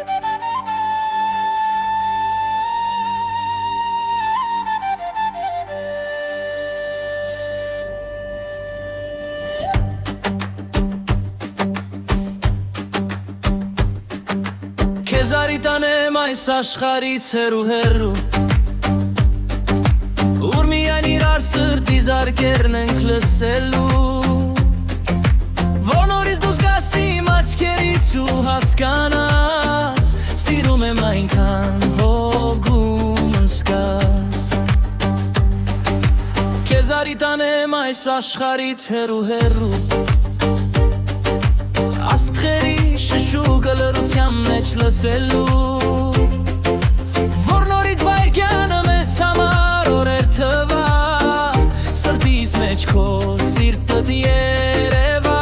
Քեզ արիտանեմ այս աշխարից հեռու Ուր միայն իրար սրտի զարկերն ենք լսելու Որ նորից դուս գաս իմ աչքերից ու հասկանաս Սիրում եմ այնքան հոգում ընսկաս Քեզ արիտանեմ այս աշխարից հեռու Աստղերի շշուկը լռության մեջ լսելու Որ նորից վայրկյանը մեզ համար օրեր թվա Սրտիս մեջ քո սիրտդ երևա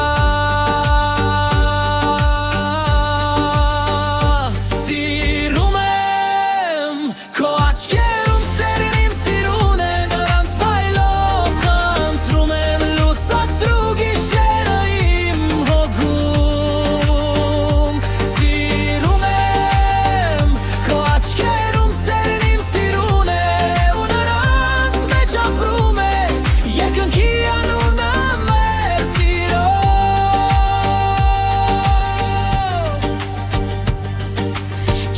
Սիրում եմ քո աչքերում սերն իմ սիրուն է Նրանց բայլով խնդրում եմ լուսացրու գիշերը իմ հոգում Սիրում եմ քո աչքերում սերն իմ սիրուն է Ու նրանց մեջ ապրում է երկնքի անունը մեր սիրո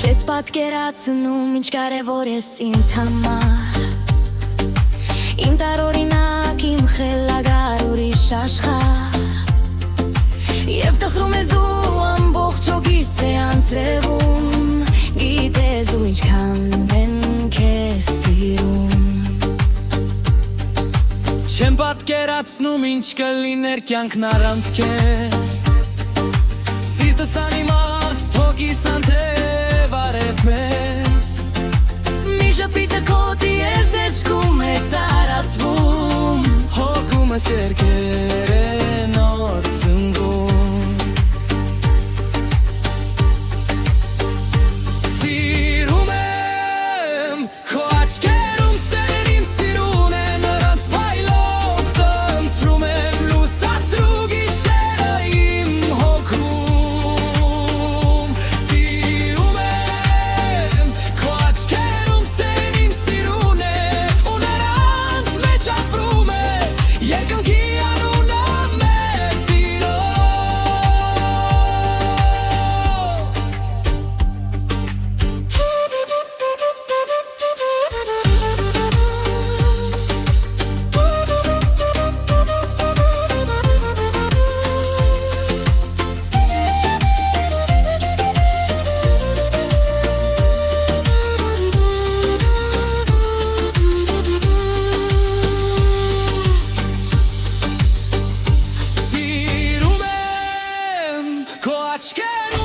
Չես պատկերացնում ինչ կարևոր ես ինձ համար Իմ տարօրինակ, իմ խելագար ուրիշ աշխարհ Եվ տխրում ես դու ամբողջ հոգիս է անցրևում Գիտես դու ինչքան եմ քեզ սիրում Չեմ պատկերացնում ինչ կլիներ կյանքն առանց քեզ Սիրտս անիմաստ հոգիս անթև արև մեզ Մի ժպիտը քոտի ես էջքում է տարածվում Հոգումս երկեր է նոր ծնվում Սիրում եմ քո աչքերում սերն իմ սիրուն է Նրանց բայլով խնդրում եմ լուսացրու գիշերը իմ հոգում Սիրում եմ քո աչքերում սերն իմ սիրուն է Ու նրանց մեջ ապրում է երկնքի անունը մեր սիրո Սիրում եմ քո աչքերում